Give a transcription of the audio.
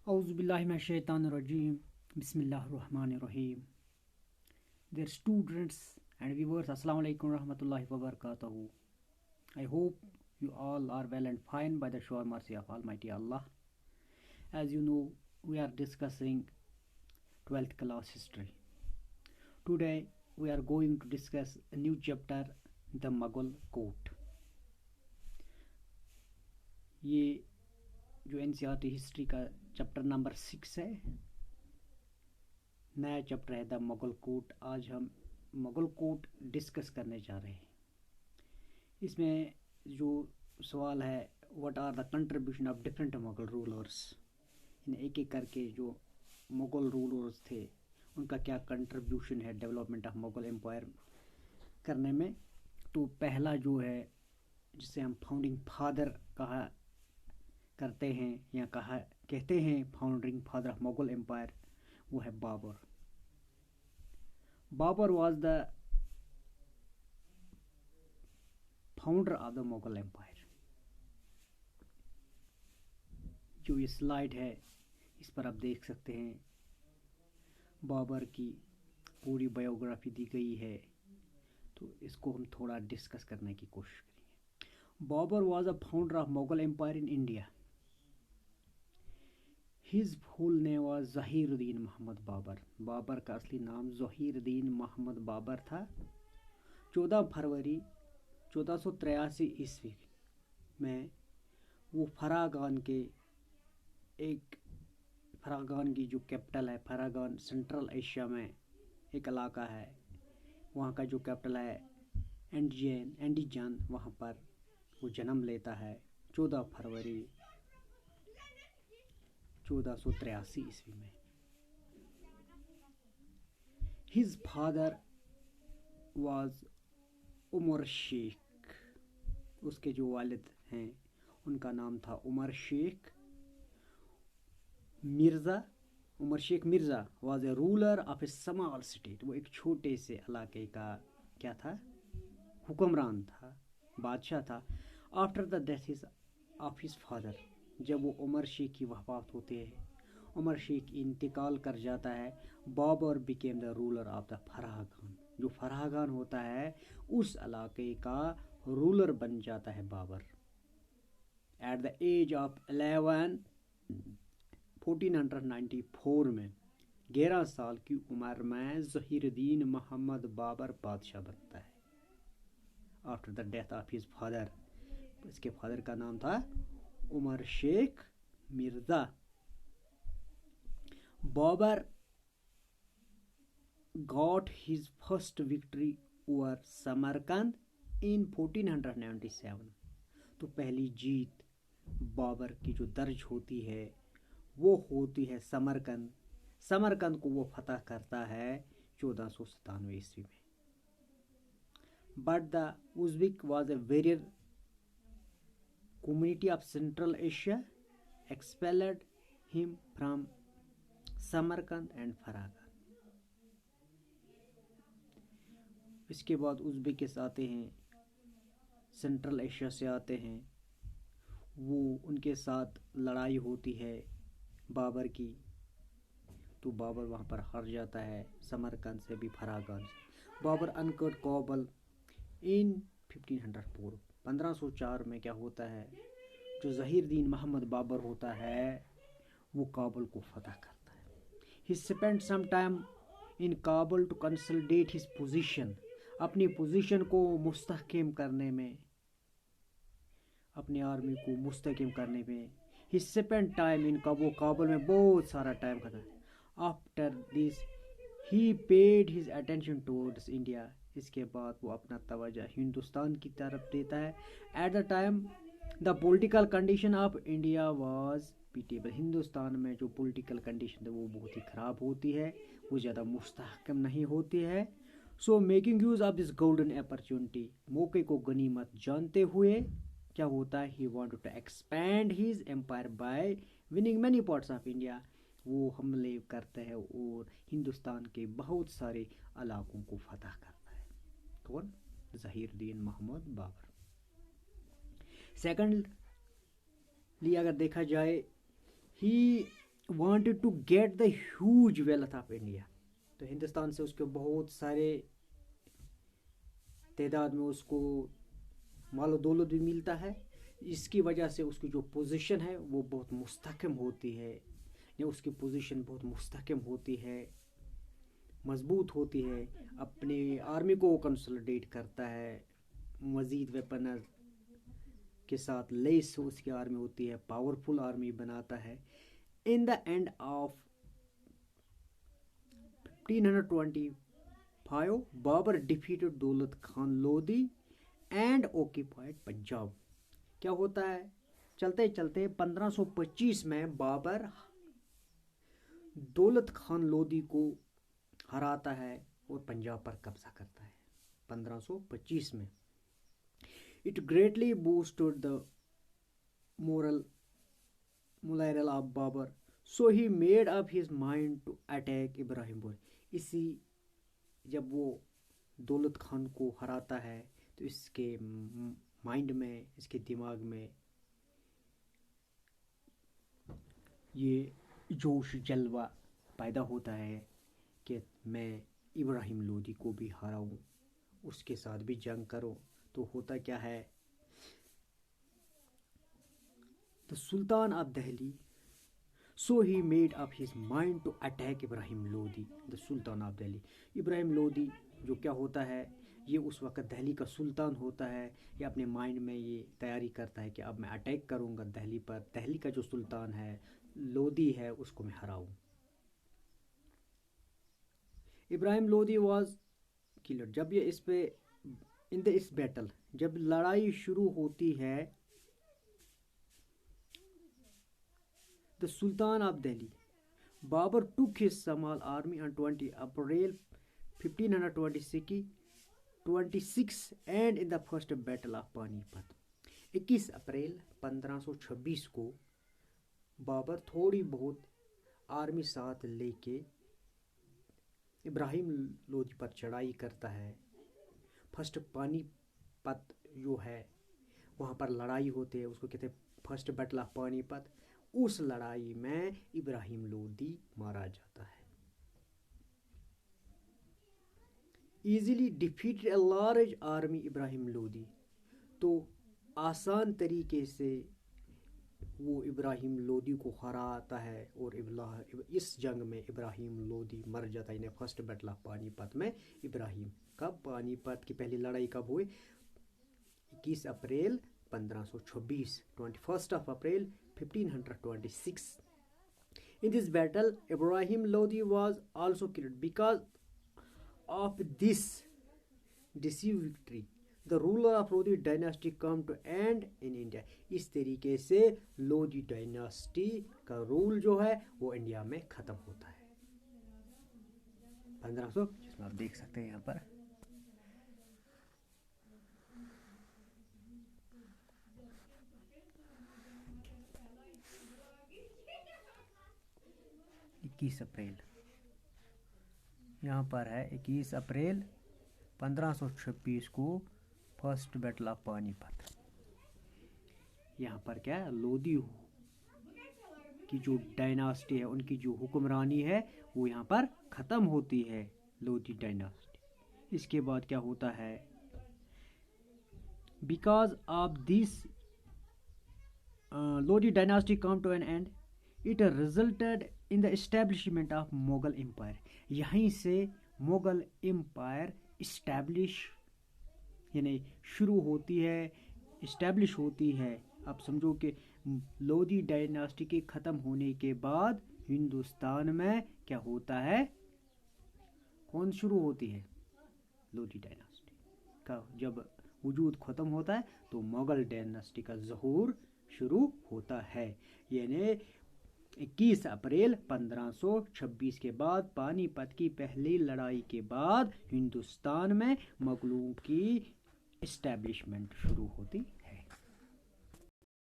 Auzubillahiminash-shaytanir-rajim. Bismillahir-rahmanir-rahim. Dear students and viewers, Assalamu alaikum warahmatullahi wabarakatuh. I hope you all are well and fine by the sure mercy of Almighty Allah. As you know, we are discussing 12th class history. Today we are going to discuss a new chapter, the Mughal Court. ये जो NCERT history का chapter number 6 है, नया chapter है the Mughal court. आज हम Mughal court discuss करने जा रहे हैं। इसमें जो सवाल है, what are the contribution of different Mughal rulers, इन एक एक करके जो मुगल रूलर्स थे उनका क्या कंट्रीब्यूशन है डेवलपमेंट ऑफ मुगल एम्पायर करने में। तो पहला जो है जिसे हम फाउंडिंग फादर कहा करते हैं या कहते हैं founding father of Mughal empire, वो है Babur. Babur was the founder of the Mughal empire. जो ये स्लाइड है इस पर आप देख सकते हैं, बाबर की पूरी बायोग्राफी दी गई है, तो इसको हम थोड़ा डिस्कस करने की कोशिश करेंगे। Babur was a founder of Mughal empire in India. His full name was Zahiruddin Mohammad Babur. Babur का असली नाम ज़हीरुद्दीन मोहम्मद बाबर था। 14 फरवरी 1483 ईस्वी में वो फरागान की जो कैपिटल है, फरागान सेंट्रल एशिया में एक इलाका है, वहाँ का जो कैपिटल है एंडीजान, वहाँ पर वो जन्म लेता है 14 फरवरी 1483 ईस्वी में। His father was Umar Sheikh. उसके जो वालिद हैं उनका नाम था Umar Sheikh Mirza. Umar Sheikh Mirza was a ruler of a small state. वो एक छोटे से इलाके का क्या था, हुक्मरान था, बादशाह था। After the death of his father, जब वो उमर शेख की वफ़ात होती है, उमर शेख इंतकाल कर जाता है, Babur became the ruler of the Fergana. जो फरागान होता है उस इलाके का रूलर बन जाता है Babur. At the age of 1494 में 11 साल की उम्र में ज़हीरुद्दीन मोहम्मद बाबर बादशाह बनता है। After the death of his father, इसके फादर का नाम था Umar Sheikh Mirza. Babur got his first victory over Samarkand in 1497। तो पहली जीत बाबर की जो दर्ज होती है वो होती है समरकंद को वो फतह करता है 1497 ईस्वी में। But the Uzbek was a warrior community of Central Asia expelled him from Samarkand and Faragan। इसके बाद उज़्बेकिस आते हैं, सेंट्रल एशिया से आते हैं, वो उनके साथ लड़ाई होती है बाबर की, तो बाबर वहाँ पर हार जाता है, समरकंद से भी फरागान से। बाबर अनकर्ड काबुल इन 1504। 1504 में क्या होता है, जो ज़हीरुद्दीन मोहम्मद बाबर होता है वो काबुल को फतह करता है। He spent some time in Kabul to consolidate his position. अपनी पोजीशन को मुस्तहकम करने में, अपनी आर्मी को मुस्तहकम करने में ही स्पेंट टाइम इन काबुल में बहुत सारा टाइम खत्म। After this he paid his attention towards India. इसके बाद वो अपना तवज्जो हिंदुस्तान की तरफ देता है। At the time the political condition of India was pitiable. Hindustan में जो पॉलिटिकल कंडीशन है वो बहुत ही ख़राब होती है, वो ज़्यादा मुस्तहकम नहीं होती है। So making use of this golden opportunity, मौके को गनीमत जानते हुए क्या होता है, he wanted to expand his empire by winning many parts of India. वो हमले करते हैं और हिंदुस्तान के बहुत सारे इलाकों को फतह करता है। कौन? ज़हीरुद्दीन मोहम्मद बाबर। सेकंडली अगर देखा जाए, he wanted to get the huge wealth of India. तो हिंदुस्तान से उसके बहुत सारे तादाद में उसको मालो दौलत भी मिलता है। इसकी वजह से उसकी जो पोजीशन है वो बहुत मुस्तहकम होती है, या उसकी पोजीशन बहुत मुस्तहकम होती है, मजबूत होती है। अपने आर्मी को वो कंसोलिडेट करता है, मज़ीद वेपन के साथ लेस उसकी आर्मी होती है, पावरफुल आर्मी बनाता है। In the end of 1525 Babur defeated Daulat Khan Lodhi and occupied Punjab. क्या होता है, चलते चलते 1525 में बाबर दौलत खान लोधी को हराता है और पंजाब पर कब्जा करता है 1525 में। It greatly boosted the morale of Babur, so he made up his mind to attack Ibrahimpur. इसी जब वो दौलत खान को हराता है तो इसके माइंड में, इसके दिमाग में ये जोश जल्वा पैदा होता है कि मैं इब्राहिम लोदी को भी हराऊं, उसके साथ भी जंग करूं। तो होता क्या है, the sultan of Delhi, so he made up his mind to attack Ibrahim Lodi the sultan of Delhi. Ibrahim Lodi जो क्या होता है, ये उस वक़्त दिल्ली का सुल्तान होता है। ये अपने माइंड में ये तैयारी करता है कि अब मैं अटैक करूँगा दिल्ली पर, दिल्ली का जो सुल्तान है लोदी है उसको मैं हराऊँ। Ibrahim Lodi was killer. जब ये इस पे इन द इस बैटल, जब लड़ाई शुरू होती है, the sultan of Delhi Babur took his small army on 20 April 1526 and in the first battle of Panipat. 21 अप्रैल 1526 को बाबर थोड़ी बहुत आर्मी साथ लेके इब्राहिम लोदी पर चढ़ाई करता है। फर्स्ट पानीपत जो है वहाँ पर लड़ाई होती है, उसको कहते हैं फर्स्ट बैटल ऑफ पानीपत। उस लड़ाई में इब्राहिम लोदी मारा जाता है। Easily defeated a large army Ibrahim Lodi. तो आसान तरीके से वो इब्राहिम लोदी को हराता है और इस जंग में इब्राहिम लोदी मर जाता है। इन्हें फर्स्ट बैटल ऑफ पानीपत में इब्राहिम, कब पानीपत की पहली लड़ाई कब हुई, 21 अप्रैल 1526, 21 of April 1526. In this battle, Ibrahim Lodi was also killed. Because of this decisive victory, the ruler of Lodi dynasty come to end in India. इस तरीके से लोधी डायनास्टी का रूल जो है वो इंडिया में ख़त्म होता है 1500, जिसमें आप देख सकते हैं यहाँ पर। अप्रैल यहाँ पर है 21 अप्रैल 1526 को फर्स्ट बैटल ऑफ पानीपत। यहाँ पर क्या है, लोधी की जो डायनास्टी है, उनकी जो हुक्मरानी है वो यहाँ पर ख़त्म होती है, लोधी डायनास्टी। इसके बाद क्या होता है, because of this Lodhi dynasty come to an end, it resulted in the establishment of Mughal empire. यहीं से मुगल एम्पायर इस्टेब्लिश यानी शुरू होती है, इस्टेब्लिश होती है। आप समझो कि लोधी डायनास्टी के ख़त्म होने के बाद हिंदुस्तान में क्या होता है, कौन शुरू होती है, लोधी डायनास्टी का जब वजूद ख़त्म होता है तो मुगल डायनास्टी का ज़हूर शुरू होता है। यानी 21 अप्रैल 1526 के बाद, पानीपत की पहली लड़ाई के बाद हिंदुस्तान में मुगलों की इस्टेब्लिशमेंट शुरू होती